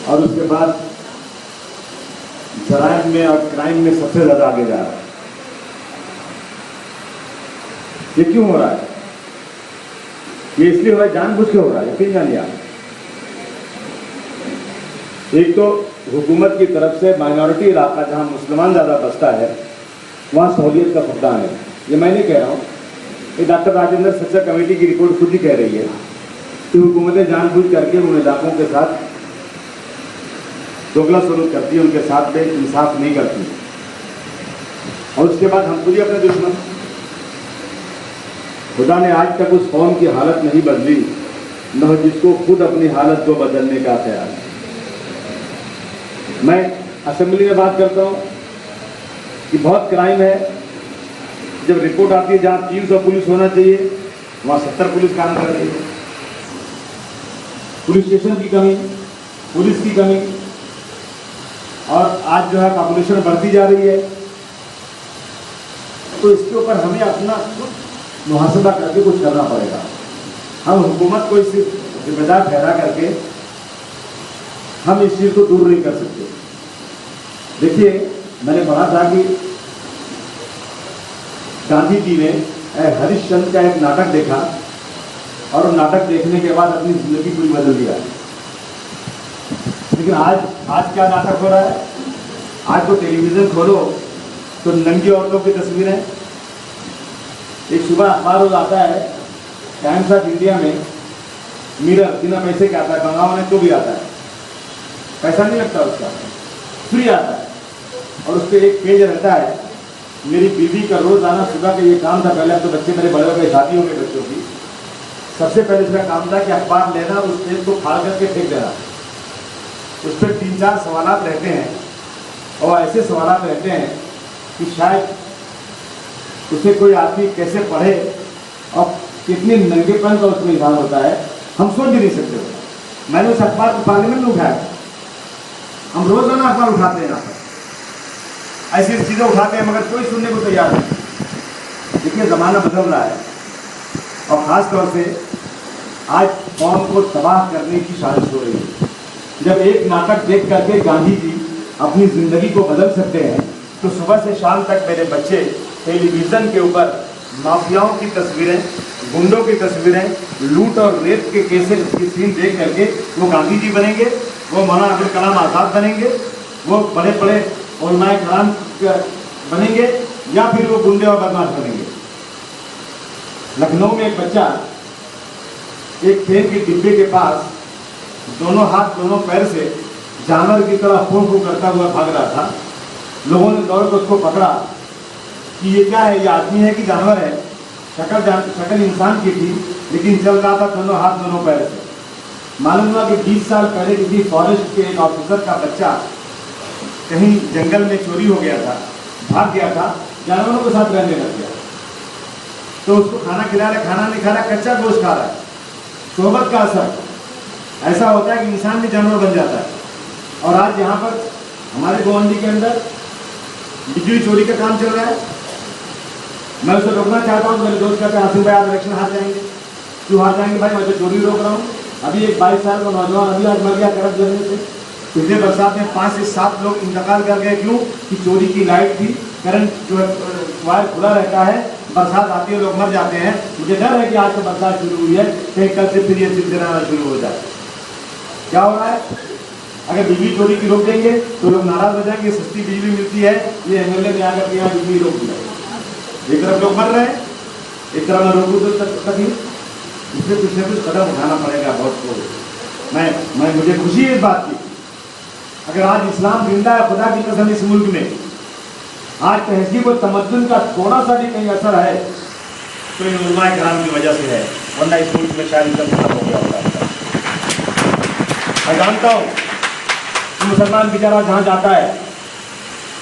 और उसके बाद जराइम में और क्राइम में सबसे ज्यादा आगे जा रहा है। ये क्यों हो रहा है? ये इसलिए हो रहा है, जानबूझ के हो रहा है, यकीन जानिए आप। एक तो हुकूमत की तरफ से माइनॉरिटी इलाका जहां मुसलमान ज्यादा बसता है वहां सहूलियत का फुकदान है। ये मैं नहीं कह रहा हूं, ये डॉक्टर राजेंद्र सच्चा कमेटी की रिपोर्ट खुद ही कह रही है कि हुकूमतें जानबूझ करके उन इलाकों के साथ दोगला सलूक करती है, उनके साथ में इंसाफ नहीं करती, और उसके बाद हम खुद ही अपने दुश्मन। खुदा ने आज तक उस कौम की हालत नहीं बदली न जिसको खुद अपनी हालत को बदलने का ख्याल है। मैं असेंबली में बात करता हूं कि बहुत क्राइम है, जब रिपोर्ट आती है जहां 300 पुलिस होना चाहिए वहां 70 पुलिस काम कर रही है। पुलिस स्टेशन की कमी, पुलिस की कमी, और आज जो है पॉपुलेशन बढ़ती जा रही है। तो इसके ऊपर हमें अपना मुहासबा करके कुछ करना पड़ेगा। हम हुकूमत को इस जिम्मेदार ठहरा करके हम इस चीज को दूर नहीं कर सकते। देखिए, मैंने पढ़ा था कि गांधी जी ने हरिश्चंद्र का एक नाटक देखा और नाटक देखने के बाद अपनी जिंदगी पूरी बदल दिया। लेकिन आज क्या नाटक हो रहा है? आज तो टेलीविजन खोलो तो नंगी औरतों की तस्वीरें। एक सुबह अखबार रोज आता है टाइम्स ऑफ इंडिया में, मिरर बिना पैसे के आता है, मंगाओ ने तो भी आता है, पैसा नहीं लगता उसका, फ्री आता है। और उस पर एक पेज रहता है, मेरी बीवी का रोज आना सुबह का ये काम था। पहले तो बच्चे मेरे बड़े बड़े शादी हो गए बच्चों की, सबसे पहले इसका काम था कि अखबार लेना, उस पेज को फाड़ करके फेंक देना। उस पर 3-4 सवालात रहते हैं, और ऐसे सवालात रहते हैं कि शायद उसे कोई आदमी कैसे पढ़े और कितने नंगेपन का उसमें इजहार होता है, हम सोच भी नहीं सकते। मैंने उस अखबार को पार्लियामेंट में उठाया, हम रोजाना अखबार उठाते हैं, यहाँ पर ऐसी चीजें उठाते हैं, मगर कोई सुनने को तैयार नहीं। देखिए, जमाना बदल रहा है, और खास तौर से आज कौम को तबाह करने की साजिश हो रही है। जब एक नाटक देख करके गांधी जी अपनी जिंदगी को बदल सकते हैं, तो सुबह से शाम तक मेरे बच्चे टेलीविजन के ऊपर माफियाओं की तस्वीरें, गुंडों की तस्वीरें, लूट और रेप के केसेस की सीन देख करके वो गांधी जी बनेंगे, वो मौलाना अबुल कलाम आज़ाद बनेंगे, वो बड़े बड़े उलमाए कराम बनेंगे, या फिर वो गुंडे और बदमाश बनेंगे। लखनऊ में एक बच्चा एक ट्रेन के डिब्बे के पास दोनों हाथ दोनों पैर से जानवर की तरह फूं करता हुआ भाग रहा था। लोगों ने दौड़ कर उसको पकड़ा कि ये क्या है, ये आदमी है कि जानवर है। शक्ल इंसान की थी, लेकिन चल रहा था दोनों हाथ दोनों पैर से। मालूम हुआ कि 20 साल पहले किसी फॉरेस्ट के एक ऑफिसर का बच्चा कहीं जंगल में चोरी हो गया था, भाग गया था, जानवरों के साथ रहने लग गया। तो उसको खाना खिला रहा, खाना नहीं खा रहा, कच्चा गोश्त खा रहा है। सोहबत का असर ऐसा होता है कि इंसान भी जानवर बन जाता है। और आज यहाँ पर हमारे गोवंडी के अंदर बिजली चोरी का काम चल रहा है। मैं उसे रोकना चाहता हूँ। मेरे दोस्त कहते हैं आसिफ भाई आप इलेक्शन हार जाएंगे। क्यों हार जाएंगे भाई? मैं तो चोरी रोक रहा हूँ। अभी एक 22 साल का नौजवान अभी आज मर गया करंट जलने से। पिछले बरसात में 5 से 7 लोग इंतकाल कर गए। क्यों? कि चोरी की लाइट थी, करंट जो है वायर खुला रहता है, बरसात आती है, लोग मर जाते हैं। मुझे डर है कि आज तो बरसात शुरू हुई है, कहीं कल से फिर ये सिलसिला आना शुरू हो जाए। क्या हो रहा है? अगर बिजली चोरी की रोक देंगे तो लोग नाराज हो जाएंगे, सस्ती बिजली मिलती है, ये एमएलए ने आकर के यहाँ बिजली रोक दिया। एक तरफ लोग मर रहे हैं, एक तरफ मैं रोकूँ तो तकलीफ। इसलिए कुछ न कुछ कदम उठाना पड़ेगा बहुत को। मुझे खुशी है इस बात की। अगर आज इस्लाम जिंदा है, खुदा की कसम, इस मुल्क में आज तहजीब और तमद्दुन का थोड़ा सा भी कहीं असर है तो इन उलमाए कराम की वजह से है, वरना इस मुल्क में शायद इतना खत्म हो गया होता। मैं जानता हूँ कि मुसलमान बेचारा जहाँ जाता है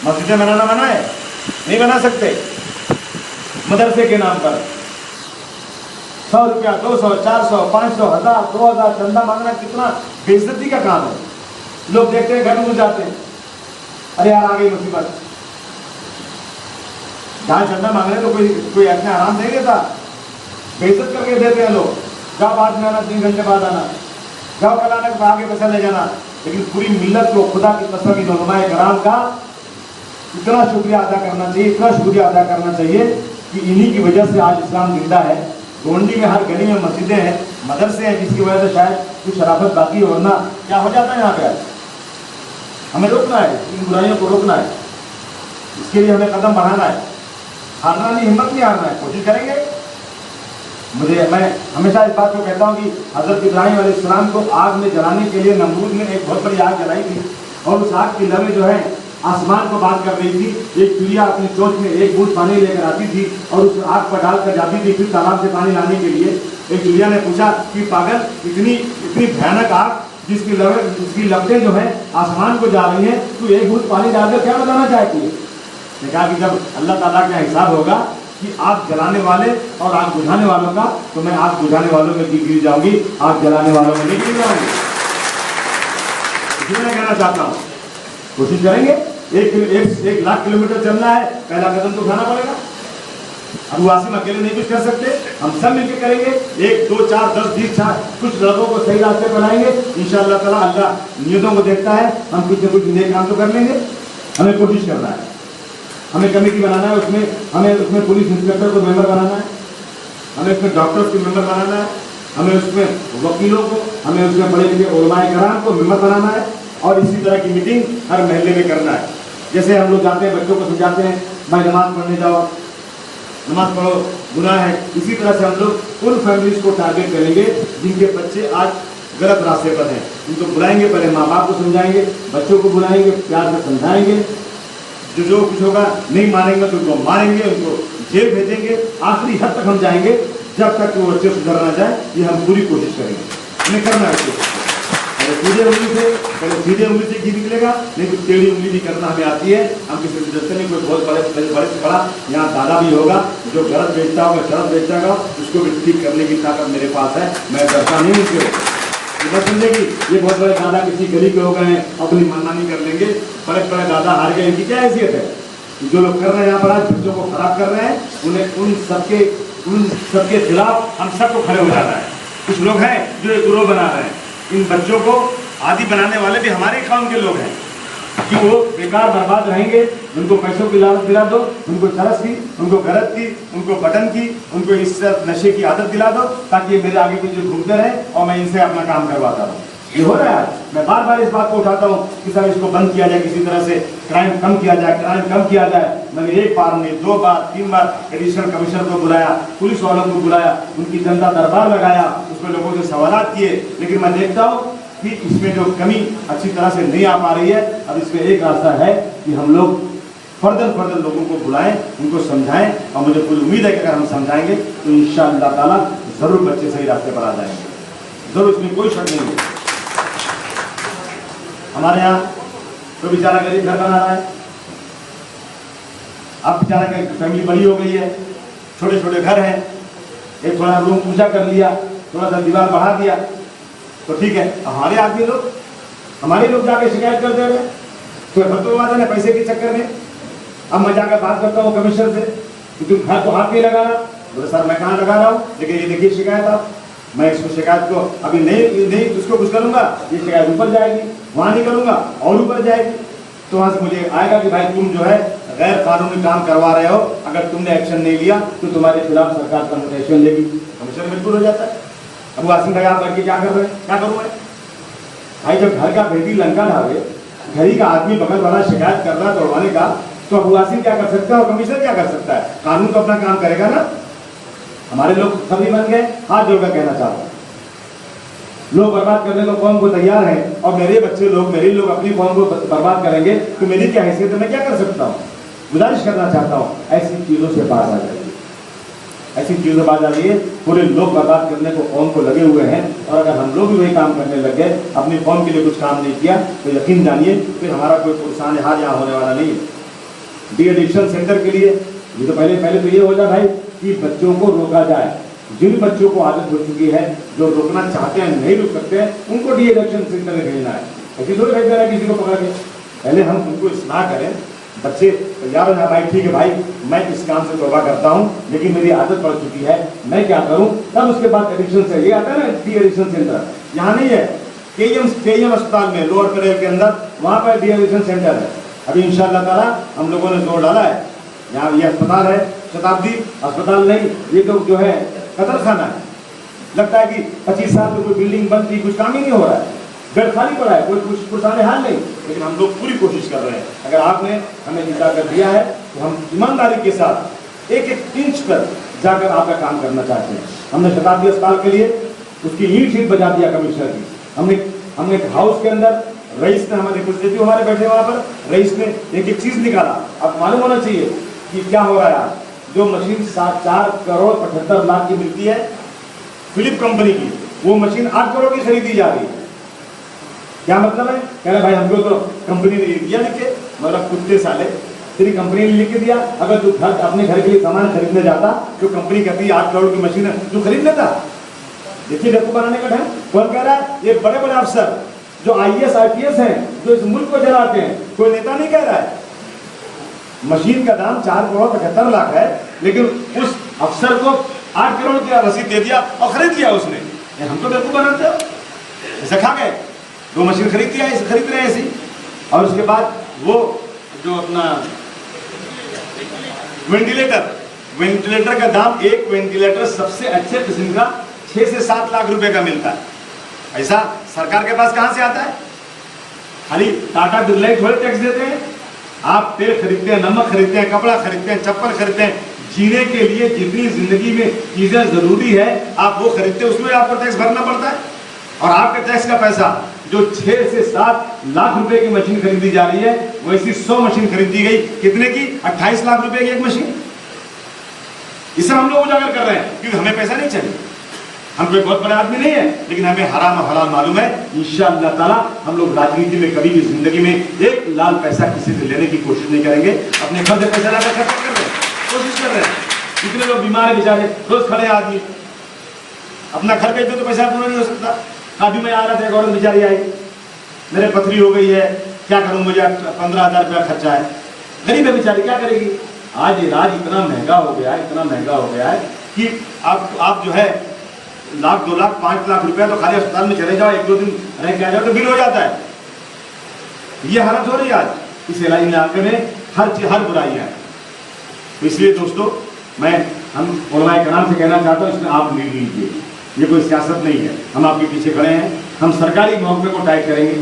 मस्जिदें बनाना मना है, नहीं बना सकते। मदरसे के नाम पर 100 रुपया, 200, 400, 500, 1000, 2000 चंदा मांगना कितना बेइज्जती का काम है। लोग देखते हैं, घर में घुस जाते हैं, अरे यार आ गई मुसीबत। जहाँ चंदा मांग रहे तो कोई ऐसे आराम नहीं देता, बेइज्जत करके देते हैं लोग। जाओ बाद में आना, 3 घंटे बाद आना, जाओ कल आने के आगे पैसा ले जाना। लेकिन पूरी मिल्लत को खुदा की कसम इन उलमाए कराम का इतना शुक्रिया अदा करना चाहिए, इतना शुक्रिया अदा करना चाहिए कि इन्हीं की वजह से आज इस्लाम जिंदा है। गोंडी में हर गली में मस्जिदें हैं, मदरसे हैं, जिसकी वजह से शायद कुछ शराफत बाकी हो, वरना क्या हो जाता है यहाँ पे। हमें रोकना है, इन बुराइयों को रोकना है, इसके लिए हमें कदम बढ़ाना है, हारना नहीं, हिम्मत नहीं हारना है, कोशिश करेंगे। मैं हमेशा इस बात को कहता हूँ कि हज़रत इब्राहीम अलैहिस्सलाम को आग में जलाने के लिए नमरूद ने एक बहुत बड़ी आग जलाई थी, और उस आग की लहरें जो है आसमान को बात कर रही थी। एक चिड़िया अपनी चोंच में एक बूंद पानी लेकर आती थी और उस आग पर डालकर जाती थी, फिर तालाब से पानी लाने के लिए। एक चिड़िया ने पूछा कि पागल, इतनी भयानक आग जिसकी लपटें जो है आसमान को जा रही हैं, तू एक बूंद पानी डालकर क्या बताना चाहती है? ने कहा कि जब अल्लाह ताला का हिसाब होगा कि आग जलाने वाले और आग बुझाने वालों का, तो मैं आग बुझाने वालों में गिर जाऊंगी, आग जलाने वालों में नहीं गिर जाऊंगी। इसलिए मैं कहना चाहता हूँ, कोशिश करेंगे। एक लाख किलोमीटर चलना है, पहला कदम तो उठाना पड़ेगा। अब वासिम अकेले नहीं कुछ कर सकते, हम सब मिलकर करेंगे। 1 2 4 10 20 कुछ लोगों को सही रास्ते पर लाएंगे इंशाअल्लाह ताला। अल्लाह नियतों को देखता है, हम कुछ न कुछ नेक काम तो कर लेंगे। हमें कोशिश करना है, हमें कमेटी बनाना है, हमें उसमें पुलिस इंस्पेक्टर को मेंबर बनाना है, हमें उसमें डॉक्टर्स को मेंबर बनाना है, हमें उसमें वकीलों को, हमें उसमें बड़े बड़े उलमाए कराम को मेंबर बनाना है, और इसी तरह की मीटिंग हर महल्ले में करना है। जैसे हम लोग जाते हैं, बच्चों को समझाते हैं, भाई नमाज पढ़ने जाओ, नमाज पढ़ो, गुनाह है। इसी तरह से हम लोग उन फैमिलीज को टारगेट करेंगे जिनके बच्चे आज गलत रास्ते पर हैं, उनको बुलाएंगे, पहले माँ बाप को समझाएंगे, बच्चों को बुलाएंगे, प्यार से समझाएंगे, जो कुछ होगा नहीं मानेंगे तो उनको मारेंगे, उनको जेल भेजेंगे, आखिरी हद तक हम जाएंगे जब तक वो बच्चे सुधर ना जाए। ये हम पूरी कोशिश करेंगे, हमें करना है। सीधे उंगली से घी निकलेगा, नहीं तो टेढ़ी उंगली भी करना हमें आती है। हम किसी सदस्य में कोई बहुत बड़े से बड़ा यहाँ दादा भी होगा, जो गलत बेचता होगा, शराब बेचता होगा, उसको भी ठीक करने की ताकत मेरे पास है। मैं डरता नहीं उनसे, बस समझेगी ये बहुत बड़े दादा किसी गली के हो गए हैं, अपनी मनमानी कर लेंगे, बड़े बड़े दादा हार गए, इनकी क्या हैसियत है? जो लोग कर रहे हैं यहाँ पर आज बच्चों को खराब कर रहे हैं, उन्हें उन सबके खिलाफ हम सबको खड़े हो जाना है। कुछ लोग हैं जो एक ग्रोह बना रहे हैं, इन बच्चों को आदि बनाने वाले भी हमारे काम के लोग हैं कि वो बेकार बर्बाद रहेंगे। उनको पैसों की लालच दिला दो, उनको चरस की, उनको गरज की, उनको बटन की, उनको इस नशे की आदत दिला दो, ताकि ये मेरे आगे पीछे घूमते रहे और मैं इनसे अपना काम करवाता रहूँ। ये हो रहा है आज। मैं बार बार इस बात को उठाता हूँ कि सर इसको बंद किया जाए, किसी तरह से क्राइम कम किया जाए, क्राइम कम किया जाए। मैंने 1 बार नहीं 2 बार 3 बार एडिशनल कमिश्नर को बुलाया, पुलिस वालों को बुलाया, उनकी जनता दरबार लगाया, उसमें लोगों से सवालात किए, लेकिन मैं देखता हूँ कि इसमें जो कमी अच्छी तरह से नहीं आ पा रही है। अब इसमें एक रास्ता है कि हम लोग फर्दर लोगों को बुलाएं, उनको समझाएं, और मुझे पूरी उम्मीद है कि अगर हम समझाएंगे तो इंशाअल्लाह ताला जरूर बच्चे सही रास्ते पर आ जाएंगे, जरूर, इसमें कोई शक नहीं है। हमारे यहाँ तो बेचारा गरीब घर बना रहा है, अब बेचारा का फैमिली बड़ी हो गई है, छोटे छोटे घर हैं, एक थोड़ा रूम ऊंचा कर लिया, थोड़ा सा दीवार बढ़ा दिया, तो ठीक है। हमारे लोग जाके शिकायत कर दे रहे हैं, तो फतवाबाज है पैसे के चक्कर में। अब मैं जाकर बात करता हूँ कमिश्नर से कि तुम घर को हाथ नहीं लगा रहा। बोले सर मैं कहाँ लगा रहा हूँ, लेकिन ये देखिए शिकायत आप, मैं इसको शिकायत को अभी नहीं उसको कुछ करूँगा, ये शिकायत ऊपर जाएगी, वहाँ नहीं करूँगा और ऊपर जाएगी। तो वहाँ से मुझे आएगा कि भाई तुम जो है गैर कानूनी काम करवा रहे हो, अगर तुमने एक्शन नहीं लिया तो तुम्हारे खिलाफ सरकार का एक्शन लेगी। कमिश्नर मजबूर हो जाता है। अब वासिम भाई आप लड़के क्या कर रहे हैं, क्या करूँ मैं? भाई जब घर का बेटी लंका ढावे, घरी का आदमी बगल वाला शिकायत कर रहा है तोड़वाने का, तो अब वासिम क्या कर सकता है और कमिश्नर क्या कर सकता है? कानून तो अपना काम करेगा ना। हमारे लोग सभी बन गए, हाथ जोड़कर कहना चाहता हूँ, लोग बर्बाद करने को कौम को तैयार हैं, और मेरे बच्चे लोग, मेरे लोग अपनी कौम को बर्बाद करेंगे तो मेरी क्या हैसियत है, मैं क्या कर सकता हूँ? गुजारिश करना चाहता हूँ ऐसी चीज़ों से बाज आ जाइए, ऐसी चीज़ों से बाज आ जाइए। पूरे लोग बर्बाद करने को कौम को लगे हुए हैं, और अगर हम लोग भी वही काम करने लग गए, अपनी कौम के लिए कुछ काम नहीं किया, तो यकीन जानिए फिर हमारा कोई पुरसान हार यहाँ होने वाला नहीं है। डी एडिक्शन सेंटर के लिए ये तो पहले तो ये हो जाए भाई कि बच्चों को रोका जाए। जिन बच्चों को आदत हो चुकी है, जो रोकना चाहते हैं नहीं रुक सकते हैं, उनको डी एडिक्शन सेंटर में भेजना है। ऐसी थोड़ी भेज देना किसी को पकड़ के। पहले हम उनको इस्लाह करें, बच्चे तैयार हो जाए, भाई ठीक है भाई मैं इस काम से तौबा करता हूँ, लेकिन मेरी आदत पड़ चुकी है, मैं क्या करूँ? तब उसके बाद एडिक्शन से ये आता है ना डी एडिक्शन सेंटर, यहाँ नहीं है। केईएम अस्पताल में लोअर परेल के अंदर वहां पर डिहाइड्रेशन सेंटर है। अभी इंशाअल्लाह ताला हम लोगों ने जोर डाला है। यहाँ ये अस्पताल है, शताब्दी अस्पताल नहीं, ये तो जो है कतर खाना है। लगता है कि 25 साल में कोई बिल्डिंग बनती, कुछ काम ही नहीं हो रहा है, बेड खाली पड़ा है, कोई कुछ पुरसाने हाल नहीं। लेकिन हम लोग पूरी कोशिश कर रहे हैं। अगर आपने हमें जिता कर दिया है तो हम ईमानदारी के साथ एक एक इंच पर जाकर आपका काम करना चाहते हैं। हमने शताब्दी अस्पताल के लिए उसकी ईंट बजा दिया कमिश्नर की। हमने एक हाउस के अंदर रईस ने, हमारे रिप्रेजेंटेटिव हमारे बैठे वहां पर, रईस ने एक एक चीज निकाला। अब मालूम होना चाहिए कि क्या हो रहा है। जो मशीन 4 करोड़ 75 लाख की मिलती है फिलिप कंपनी की, वो मशीन 8 करोड़ की खरीदी जा रही है। क्या मतलब है? कह रहे भाई हमको तो कंपनी ने दिया लिख के, मतलब कुत्ते साले, तेरी कंपनी ने लिख के दिया। अगर तू घर अपने घर के लिए सामान खरीदने जाता तो कंपनी कहती 8 करोड़ की मशीन है, तू खरीद लेता। देखिए बेवकूफ बनाने का ढंग। कौन कह रहा है? ये बड़े बड़े अफसर जो IAS IPS हैं, जो इस मुल्क को चलाते हैं, कोई नेता नहीं कह रहा है। मशीन का दाम 4 करोड़ 75 लाख है, लेकिन उस अफसर को 8 करोड़ की रसीद दे दिया और खरीद लिया उसने। हम तो बेवकूफ बनाते हो, ऐसा खा गए। 2 मशीन खरीद लिया, ऐसे खरीद रहे हैं ऐसी। और उसके बाद वो जो अपना वेंटिलेटर का दाम, एक वेंटिलेटर सबसे अच्छे किस्म का 6 से 7 लाख रुपए का मिलता है। ऐसा सरकार के पास कहां से आता है? खाली टाटा बिरला थोड़े टैक्स देते हैं। आप तेल खरीदते हैं, नमक खरीदते हैं, कपड़ा खरीदते हैं, चप्पल खरीदते हैं, जीने के लिए जितनी जिंदगी में चीजें जरूरी है आप वो खरीदते हैं, उसमें आपको टैक्स भरना पड़ता है। और आपके टैक्स का पैसा जो 6 से 7 लाख रुपए की मशीन खरीदी जा रही है, वैसी 100 मशीन खरीदी गई, कितने की? 28 लाख रुपए की एक मशीन। इसे हम लोग उजागर कर रहे हैं क्योंकि हमें पैसा नहीं चाहिए। हम कोई बहुत बड़े आदमी नहीं है, लेकिन हमें हराम और हलाल मालूम है। इंशाअल्लाह ताला हम लोग राजनीति में कभी भी जिंदगी में एक लाल पैसा किसी से लेने की कोशिश नहीं करेंगे। अपने घर से पैसा लाकर खर्च कर रहे हैं, कोशिश कर रहे हैं। इतने लोग बीमार है बेचारे, रोज खड़े आदमी, अपना घर बेच दो तो पैसा पूरा नहीं हो सकता। अभी मैं आ रहा था, एक औरत बेचारी आई, मेरे पथरी हो गई है, क्या करूं, मुझे 15,000 रुपया खर्चा है। गरीब है बेचारी, क्या करेगी? आज इलाज इतना महंगा हो गया है, इतना महंगा हो गया है कि आप जो है लाख 2 लाख 5 लाख रुपया तो खाली अस्पताल में चले जाओ, 1-2 दिन रह के आ जाओ तो बिल हो जाता है। ये हालत हो रही है आज इस इलाके में, हर बुराइयां है। तो इसलिए दोस्तों हम उलमाए कराम से कहना चाहता हूँ, इसमें आप लीड लीजिए। ये कोई सियासत नहीं है, हम आपके पीछे खड़े हैं। हम सरकारी महकमे को टाइट करेंगे।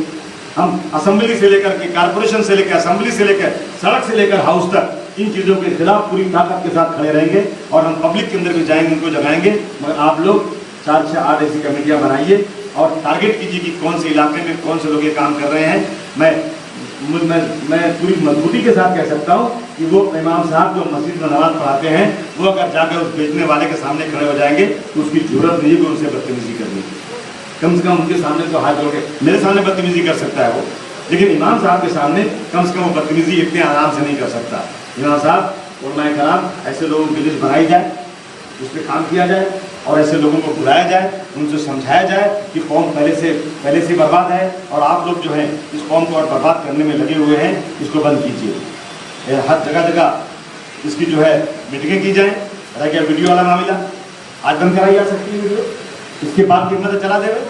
हम असेंबली से लेकर के कारपोरेशन से लेकर असेंबली से लेकर सड़क से लेकर हाउस तक इन चीज़ों के खिलाफ पूरी ताकत के साथ खड़े रहेंगे। और हम पब्लिक के अंदर भी जाएंगे, उनको जगाएंगे। मगर आप लोग 4 से 8 ऐसी कमेटियां बनाइए और टारगेट कीजिए कि कौन से इलाके में कौन से लोग ये काम कर रहे हैं। मैं पूरी मजबूती के साथ कह सकता हूँ कि वो इमाम साहब जो मस्जिद में नमाज पढ़ाते हैं, वो अगर जाकर उस बेचने वाले के सामने खड़े हो जाएंगे तो उसकी जरूरत नहीं है कि उनसे बदतमीजी करनी। कम से कम उनके सामने तो हाथ जोड़ के, मेरे सामने बदतमीजी कर सकता है वो, लेकिन इमाम साहब के सामने कम से कम वो बदतमीजी इतने आराम से नहीं कर सकता। इमाम साहब उलमाए कराम, ऐसे लोगों की लिस्ट बनाई जाए, उस पर काम किया जाए और ऐसे लोगों को बुलाया जाए, उनसे समझाया जाए कि कौम पहले से बर्बाद है और आप लोग जो हैं इस कौम को और बर्बाद करने में लगे हुए हैं, इसको बंद कीजिए। हर जगह इसकी जो है मीटिंगें की जाए। रह गया वीडियो वाला मामला, आज बंद कराई जा सकती है वीडियो, इसके बाद की हिम्मत चला देवे।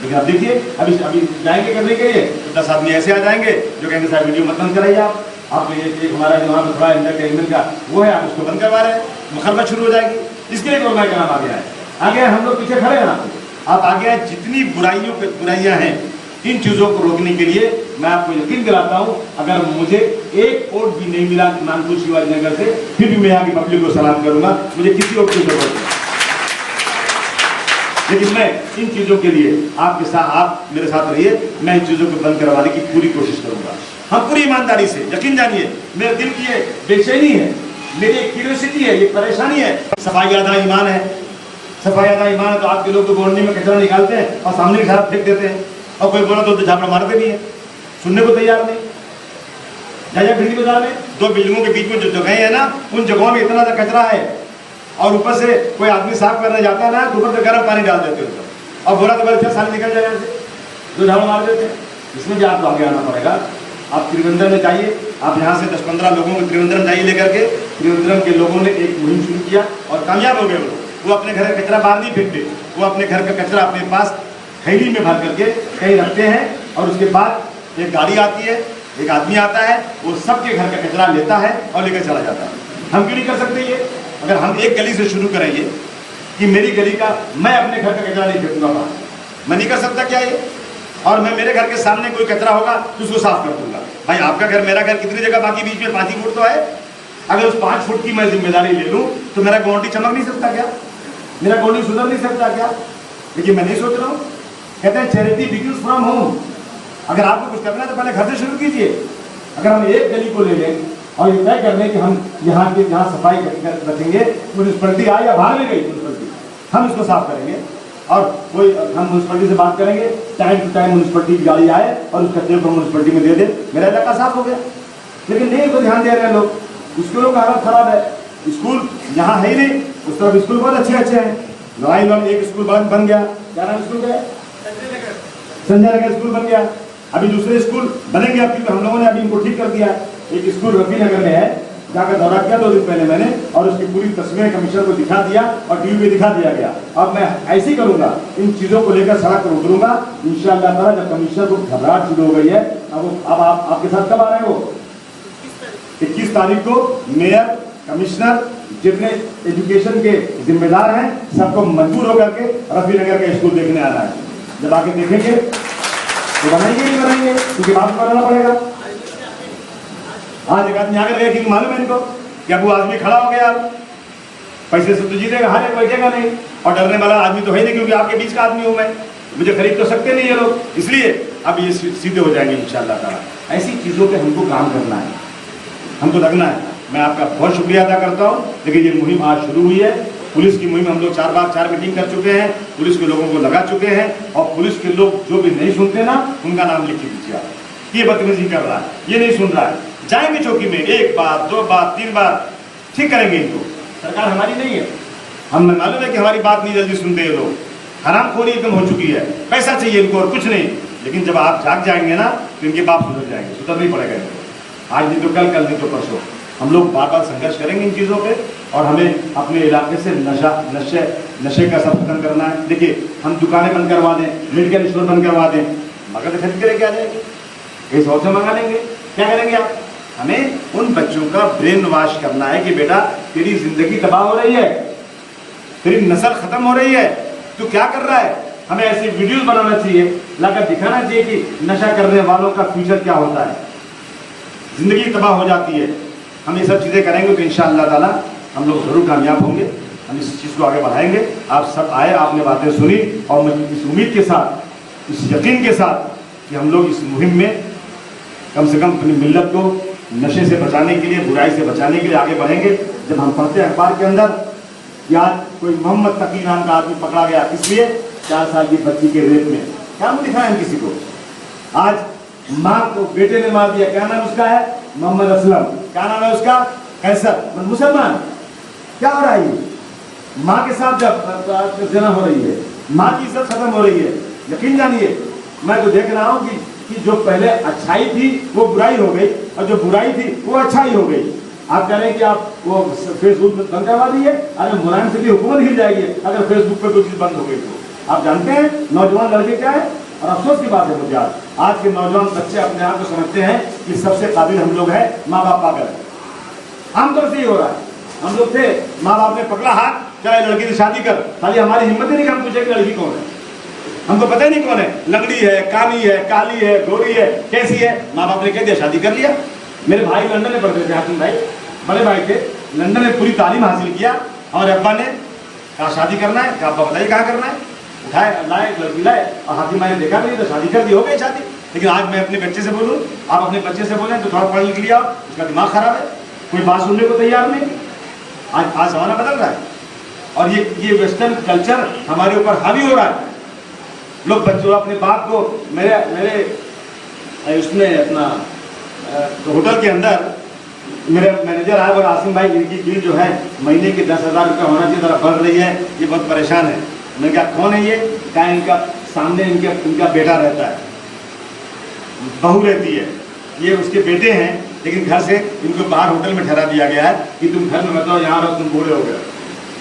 लेकिन अब देखिए अभी जाएंगे करने के लिए तो 10 आदमी ऐसे आ जाएंगे जो कहेंगे साहब वीडियो मत बंद कराइए आप तो ये हमारा जो वहाँ पर थोड़ा एंटरटेनमेंट का वो है, आप उसको बंद करवा रहे हैं, मुखरबत शुरू हो जाएगी। इसके लिए उलमाए कराम आ गया है, आगे हम लोग पीछे खड़े हैं। आप आगे जितनी बुराइयां हैं, इन चीज़ों को रोकने के लिए मैं आपको यकीन दिलाता हूं, अगर मुझे एक वोट भी नहीं मिला नानपुर शिवाजी नगर से, फिर भी मैं यहाँ की पब्लिक को सलाम करूंगा, मुझे किसी वोट की जरूरत नहीं। लेकिन मैं इन चीज़ों के लिए आपके साथ, आप मेरे साथ रहिए, मैं इन चीज़ों को बंद करवाने की पूरी कोशिश करूंगा। हम पूरी ईमानदारी से, यकीन जानिए, मेरे दिल की ये बेचैनी है, मेरी एक क्यूरियोसिटी है, ये परेशानी है। सफाई आधा ईमान है, सफाई आधा ईमान है। तो आपके लोग तो गोंडी में कचरा निकालते हैं और सामने के साथ फेंक देते हैं, और कोई बोला तो झापड़ा मारते नहीं है, सुनने को तैयार नहीं। जाइए भिंडी बाजार में 2 बिल्डिंगों के बीच में जो जगह है ना, उन जगहों में इतना सा कचरा है, और ऊपर से कोई आदमी साफ करने जाता है ना, तो ऊपर से गर्म पानी डाल देते हैं और बोला तो बल्कि साल निकल जाए से, जो झाड़ू मार देते हैं। इसमें भी आपको आगे आना पड़ेगा। आप त्रिवेंद्रम में जाइए, आप यहाँ से 10-15 लोगों को त्रिवेंद्रम जाइए लेकर के। त्रिवेंद्रम के लोगों ने एक मुहिम शुरू किया और कामयाब हो गए। वो अपने घर का कचरा बाहर नहीं फेंकते, वो अपने घर का कचरा अपने पास थैली में भर करके कहीं रखते हैं और उसके बाद एक गाड़ी आती है, एक आदमी आता है, वो सबके घर का कचरा लेता है और लेकर चला जाता है। हम क्यों नहीं कर सकते ये? अगर हम एक गली से शुरू करेंगे कि मेरी गली का, मैं अपने घर का कचरा नहीं फेंकूंगा बाहर, मैं नहीं कर सकता क्या ये? और मैं मेरे घर के सामने कोई कचरा होगा तो उसको साफ कर दूंगा। भाई आपका घर, मेरा घर कितनी जगह बाकी बीच में 5 ही फुट तो है। अगर उस 5 फुट की मैं जिम्मेदारी ले लूं तो मेरा गोंडी चमक नहीं सकता क्या? मेरा गोंडी सुधर नहीं सकता क्या? लेकिन मैं नहीं सोच रहा हूं। कहते हैं चैरिटी बिगिंस फ्रॉम होम। अगर आपको कुछ करना है तो पहले घर से शुरू कीजिए। अगर हम एक गली को ले लें और ये तय कर लें कि हम यहाँ सफाई रखेंगे, म्यूनिसपैलिटी आए या बाहर में गई म्यूनिसपैलिटी, हम इसको साफ करेंगे और कोई हम म्यूनिसपैलिटी से बात करेंगे, टाइम टू टाइम म्यूनिसपैलिटी की गाड़ी आए और उस कचरे को म्यूनिसपैलिटी में दे दे, मेरा इलाका साफ हो गया। लेकिन नहीं, को ध्यान दे रहे हैं लोग। स्कूलों का हालत खराब है। स्कूल यहाँ है ही नहीं, उस तरफ स्कूल बहुत अच्छे अच्छे हैं। लड़ाई में एक स्कूल बन गया, क्या नाम स्कूल का? संजय नगर स्कूल बन गया। अभी दूसरे स्कूल बनेंगे, अब क्योंकि हम लोगों ने अभी इनको ठीक कर दिया। एक स्कूल रफी नगर में है, जाकर दौरा किया 2 दिन पहले मैंने, और उसकी पूरी तस्वीरें कमिश्नर को दिखा दिया और टीवी पे दिखा दिया गया। अब मैं ऐसे ही करूंगा, इन चीजों को लेकर सड़क पर उतरूंगा इंशाअल्लाह ताला। जब कमिश्नर को घबराहट शुरू हो गई है, अब आपके साथ कब आ रहे हैं वो? 21 तारीख को मेयर, कमिश्नर, जितने एजुकेशन के जिम्मेदार हैं, सबको मजबूर होकर के रफी नगर का स्कूल देखने आना है। जब आके देखेंगे तो बनाएंगे नहीं बनाएंगे, क्योंकि बात बनाना पड़ेगा। आज एक आदमी आकर गया कि मालूम है इनको कि अब वो आदमी खड़ा हो गया, पैसे से तो जीतेगा, हर एक बैठेगा नहीं, और डरने वाला आदमी तो है नहीं, क्योंकि आपके बीच का आदमी हूं मैं, मुझे खरीद तो सकते नहीं ये लोग, इसलिए अब ये सीधे हो जाएंगे इंशाअल्लाह ताला। ऐसी चीजों पे हमको काम करना है, हमको लगना है। मैं आपका बहुत शुक्रिया अदा करता हूँ। लेकिन ये मुहिम आज शुरू हुई है, पुलिस की मुहिम हम लोग 4 मीटिंग कर चुके हैं, पुलिस के लोगों को लगा चुके हैं, और पुलिस के लोग जो भी नहीं सुनते ना, उनका नाम लिख दीजिए आप। ये बदतमीजी कर रहा है, ये नहीं सुन रहा है, जाएंगे चौकी में 1 बार 2 बार 3 बार, ठीक करेंगे इनको। सरकार हमारी नहीं है, हमें मालूम है कि हमारी बात नहीं जल्दी सुनते ये लोग, हरामखोरी एकदम हो चुकी है, पैसा चाहिए इनको और कुछ नहीं। लेकिन जब आप जाग जाएंगे ना तो इनके बाप सुधर जाएंगे, सुधर नहीं पड़ेगा इनको। आज नहीं तो कल, कल नहीं तो परसों। हम लोग बार बार संघर्ष करेंगे इन चीज़ों पे, और हमें अपने इलाके से नशे का सब खत्म करना है। देखिए, हम दुकानें बंद करवा दें, मेडिकल स्टोर बंद करवा दें, मगर खरीद के क्या जाएंगे? कहीं और से मंगा लेंगे, क्या करेंगे आप? हमें उन बच्चों का ब्रेन वॉश करना है कि बेटा तेरी जिंदगी तबाह हो रही है, तेरी नस्ल खत्म हो रही है, तू क्या कर रहा है? हमें ऐसी वीडियोस बनाना चाहिए, लाकर दिखाना चाहिए कि नशा करने वालों का फ्यूचर क्या होता है, जिंदगी तबाह हो जाती है। हम ये सब चीज़ें करेंगे तो इंशाअल्लाह ताला हम लोग जरूर कामयाब होंगे, हम इस चीज़ को आगे बढ़ाएंगे। आप सब आए, आपने बातें सुनी, और मैं इस उम्मीद के साथ, इस यकीन के साथ कि हम लोग इस मुहिम में कम से कम अपनी मिल्लत को नशे से बचाने के लिए, बुराई से बचाने के लिए आगे बढ़ेंगे। जब हम पढ़ते हैं अखबार के अंदर कि आज कोई मोहम्मद तकी नाम का आदमी पकड़ा गया, इसलिए 4 साल की बच्ची के रेप में, क्या मुँह दिखाएं किसी को? आज माँ को बेटे ने मार दिया, क्या नाम उसका है? मोहम्मद असलम। क्या नाम है उसका? कैसर, मुसलमान। क्या हो रहा है ये? माँ के साथ जब ज़िना हो रही है, माँ की इज्जत खत्म हो रही है। यकीन जानिए, मैं तो देख रहा हूँ कि जो पहले अच्छाई थी वो बुराई हो गई, और जो बुराई थी वो अच्छाई हो गई। आप कह रहे हैं कि आप वो फेसबुक बंद करवा दीजिए, अरे मुलायम से भी हुकूमत हिल जाएगी अगर फेसबुक पे कोई चीज़ बंद हो गई तो। आप जानते हैं नौजवान लड़के क्या है, और अफसोस की बात है मुझे, आज के नौजवान बच्चे अपने आप को समझते हैं कि सबसे काबिल हम लोग हैं, माँ बाप पागल है। आमतौर से ही हो रहा है। हम लोग थे, माँ बाप ने पकड़ा हाथ, चला लड़की से शादी कर, खाली हमारी हिम्मत ही नहीं कि हम पूछे कि लड़की कौन है, हमको पता ही नहीं कौन है, लंगड़ी है, काली है, काली है, गोरी है, कैसी है, माँ बाप ने कह दिया शादी कर लिया। मेरे भाई लंदन में पढ़ते थे, हाकिम भाई बड़े भाई थे, लंदन में पूरी तालीम हासिल किया, और अब्बा ने कहा शादी करना है, अब्बा बताइए कहाँ करना है, उठाए लाए लड़की लाए, और हाकिम भाई ने देखा नहीं तो शादी कर दी, हो गई शादी। लेकिन आज मैं अपने बच्चे से बोलूँ, आप अपने बच्चे से बोलें तो थोड़ा पढ़ लिख लिया, उसका दिमाग खराब है, कोई बात सुनने को तैयार नहीं। आज जमाना बदल रहा है, और ये वेस्टर्न कल्चर हमारे ऊपर हावी हो रहा है। लोग बच्चों अपने बाप को, मेरे उसमें अपना होटल के अंदर मेरे मैनेजर आए और आसिम भाई, इनकी बिल जो है महीने के 10,000 रुपये होना चाहिए, ज़रा बढ़ रही है, ये बहुत परेशान है। मैंने कहा कौन है ये? क्या इनका सामने इनका बेटा रहता है, बहू रहती है, ये उसके बेटे हैं, लेकिन घर से इनको बाहर होटल में ठहरा दिया गया है कि तुम घर में बताओ, यहाँ रहो, तुम बूढ़े हो गए।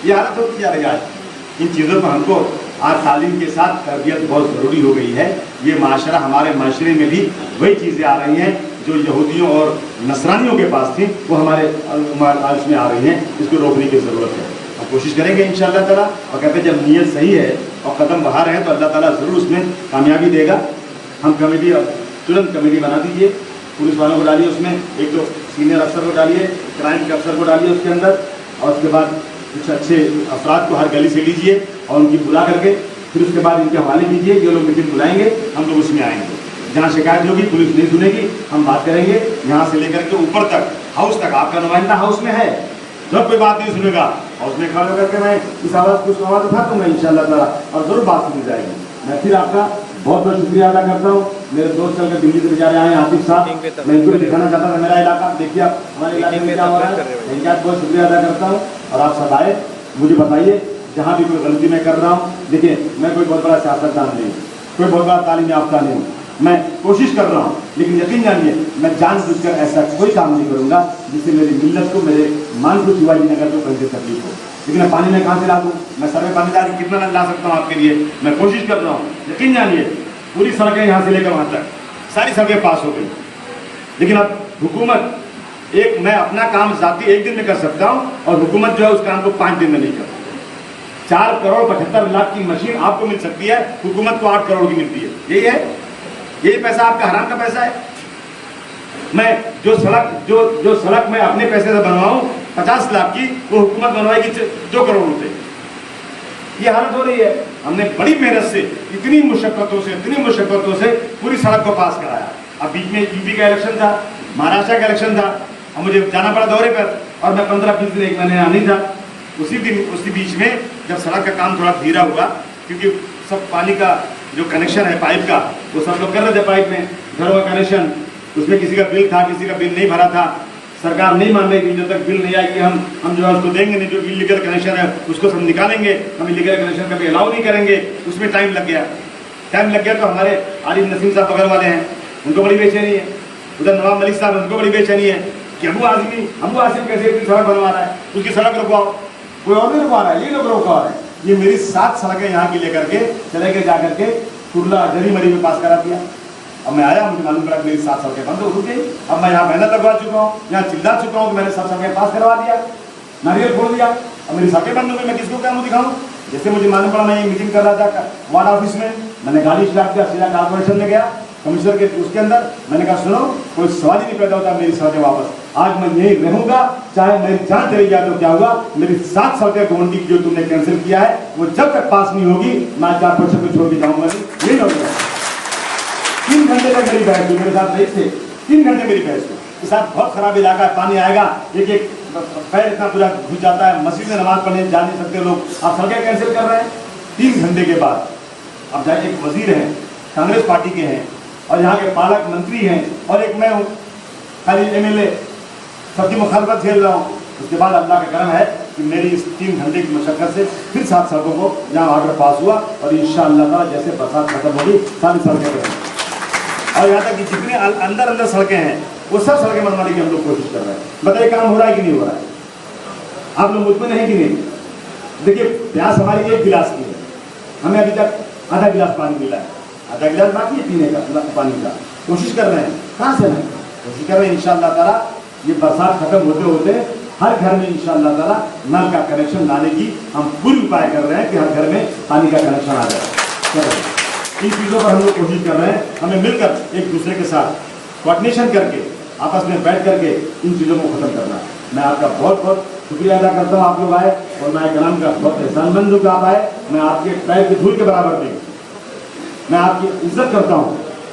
ये हालत होती जा रही है आज। इन चीज़ों पर हमको आज तालीम के साथ तरबियत बहुत ज़रूरी हो गई है। ये माशरा, हमारे माशरे में भी वही चीज़ें आ रही हैं जो यहूदियों और नसरानियों के पास थी, वो हमारे इसमें आ रही हैं। इसको रोकने की ज़रूरत है। हम कोशिश करेंगे इंशाअल्लाह ताला, और कहते हैं जब नीयत सही है और कदम बढ़ा रहे हैं तो अल्लाह ताला ज़रूर उसमें कामयाबी देगा। हम कमेटी, तुरंत कमेटी बना दीजिए, पुलिस वालों को डालिए उसमें, एक तो सीनियर अफसर को डालिए, क्राइम के अफसर को डालिए उसके अंदर, और उसके बाद कुछ अच्छे अफराद को हर गली से लीजिए और उनकी बुला करके फिर उसके बाद इनके हवाले कीजिए। ये लोग मीटिंग बुलाएंगे, हम लोग उसमें आएंगे। जहाँ शिकायत होगी पुलिस नहीं सुनेगी, हम बात करेंगे यहाँ से लेकर के ऊपर तक, हाउस तक। आपका नुमाइंदा हाउस में है, जब कोई बात नहीं सुनेगा हाउस में खड़ा करके मैं इस आवाज़ कुछ आवाज़ उठा दूँगा इंशाअल्लाह ताला, और ज़रूर बात सुनी जाएगी। मैं फिर आपका बहुत बहुत शुक्रिया अदा करता हूँ। मेरे दोस्त चल कर दिल्ली से बेचारे आए आतिफ साहब, मैं इनको भी दिखाना चाहता था मेरा इलाका। देखिए आप हमारे इलाके में क्या हो रहा है, इनका बहुत शुक्रिया अदा करता हूँ। और आप सब आए, मुझे बताइए जहाँ भी कोई गलती मैं कर रहा हूँ। देखिए मैं कोई बहुत बड़ा सियासतदान नहीं, कोई बहुत बड़ा तालीम याफ्ता नहीं हूँ, मैं कोशिश कर रहा हूँ, लेकिन यकीन जानिए मैं जानबूझकर ऐसा कोई काम नहीं करूँगा जिससे मेरी मिल्लत को, मेरे मान को, शिवाजी नगर को कहीं तकलीफ हो। लेकिन मैं पानी में कहाँ से ला दूँ? मैं सर में पानी डाल कितना ला सकता हूँ आपके लिए? मैं कोशिश कर रहा हूँ। यकीन जानिए पूरी सड़कें यहाँ से लेकर वहाँ तक सारी सड़कें पास हो गई। लेकिन अब हुकूमत, एक मैं अपना काम जाती 1 दिन में कर सकता हूँ, और हुकूमत जो है उस काम को 5 दिन में नहीं कर सकती। 4 करोड़ 75 लाख की मशीन आपको मिल सकती है, हुकूमत को 8 करोड़ की मिलती है। यही है, यही पैसा आपका हराम का पैसा है। मैं जो सड़क मैं अपने पैसे से बनवाऊं 50 लाख की, वो हुकूमत बनवाएगी 2 करोड़ रुपए। ये हालत हो रही है। हमने बड़ी मेहनत से, इतनी मुशक्कतों से पूरी सड़क को पास कराया। अब बीच में यूपी का इलेक्शन था, महाराष्ट्र का इलेक्शन था, और मुझे जाना पड़ा दौरे पर, और मैं 15-20 दिन, 1 महीने नहीं था। उसी बीच में जब सड़क का काम थोड़ा धीरा हुआ, क्योंकि सब पानी का जो कनेक्शन है पाइप का, वो सब लोग कर रहे थे पाइप में, घरों का कनेक्शन, उसमें किसी का बिल था, किसी का बिल नहीं भरा था। सरकार नहीं मान रही कि जब तक बिल नहीं आएगी हम जो है उसको देंगे नहीं। जो इलीगल कनेक्शन है उसको सब निकालेंगे, हम इलीगल कनेक्शन कभी अलाउ नहीं करेंगे। उसमें टाइम लग गया तो हमारे आरिफ नसीम साहब बगल वाले हैं, उनको बड़ी बेचैनी है। उधर नवाब मलिक साहब, उनको बड़ी बेचैनी है कि अबू आसिम कैसे इतनी सड़क बनवा रहा है, उसकी सड़क रुकवाओ। कोई और नहीं रुकवा रहा है, ये लोग रुकवा रहे हैं। ये मेरी 7 सड़कें यहाँ की लेकर के चले गए, जाकर के कुर्ला जरी मरी में पास करा दिया। अब मैं आया, मुझे मालूम पड़ा मेरी 7 सड़कें बंद हो गई। अब मैं यहाँ मेहनत लगवा चुका हूँ, यहाँ चिल्ला चुका हूँ कि मैंने 7 सड़कें पास करवा दिया, नारियल फोड़ दिया। अब मेरी सड़कें बंद हो गई, मैं किसको क्या मुँह दिखाऊँ? जैसे मुझे मालूम पड़ा, मैं ये मीटिंग कर रहा था वार्ड ऑफिस में, मैंने गाड़ी स्टार्ट किया, सीधा कॉर्पोरेशन में गया, कमिश्नर के उसके अंदर। मैंने कहा सुनो, कोई सवाल ही नहीं पैदा होता मेरी सड़कें वापस। आज मैं यही रहूँगा, चाहे मेरी जान चली जाए तो क्या हुआ। मेरी 7 सड़कें गोंडी की जो तुमने कैंसिल किया है, वो जब तक पास नहीं होगी मैं कॉर्पोरेशन को छोड़ के जाऊँगा नहीं। यही होगा। 3 घंटे तक मेरी बहस हुई, मेरे साथ रही थे 3 घंटे मेरी बहस हुई। इस साथ बहुत खराब इलाका है, पानी आएगा, एक पैर इतना पूरा घुस जाता है, मस्जिद में नमाज पढ़ने जा नहीं सकते लोग, आप सड़कें कैंसिल कर रहे हैं। 3 घंटे के बाद अब जाए, एक वजीर हैं, कांग्रेस पार्टी के हैं, और यहाँ के पालक मंत्री हैं, और एक मैं हूँ खाली MLA, सबकी मुखालफत झेल रहा हूँ। उसके बाद अल्लाह का करम है कि मेरी इस 3 घंटे की मशक्कत से फिर 7 सड़कों को यहाँ ऑर्डर पास हुआ, और इंशाअल्लाह ताला जैसे बरसात खत्म होगी सारी सड़कें बनेंगी। और यहाँ तक कि जितने अंदर सड़कें हैं वो सब सड़कें बनवाने की हम लोग कोशिश कर रहे हैं। बताइए काम हो रहा है कि नहीं हो रहा है? आप लोग मुतमईन हैं कि नहीं? देखिए प्यास हमारी 1 गिलास की है, हमें अभी तक आधा गिलास पानी मिला है, आधा गिलास बाकी है पीने का पानी का। कोशिश कर रहे हैं, कहाँ से नहीं कोशिश कर रहे हैं। इंशाअल्लाह ताला ये बरसात खत्म होते होते हर घर में इंशाअल्लाह ताला नल का कनेक्शन लाने की हम पूरी उपाय कर रहे हैं कि हर घर में पानी का कनेक्शन आ जाए। इन चीज़ों पर हम लोग कोशिश कर रहे हैं। हमें मिलकर एक दूसरे के साथ कोऑर्डिनेशन करके, आपस में बैठ करके इन चीज़ों को ख़त्म करना है। मैं आपका बहुत बहुत शुक्रिया अदा करता हूँ, आप लोग आए, और मैं कलाम का बहुत एहसानमंद हूँ कि आप आए। मैं आपके पैर की धूल के बराबर नहीं, मैं आपकी इज्जत करता हूँ।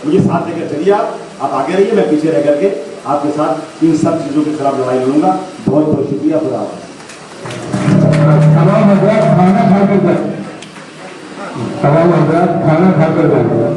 मुझे साथ लेकर चलिए, आप आगे रहिए, मैं पीछे रह करके आपके साथ इन सब चीज़ों के खिलाफ लड़ाई लड़ूंगा। बहुत बहुत शुक्रिया, खुदा हाफ़िज़। तमाम हज़रात खाना खाकर जाएंगे।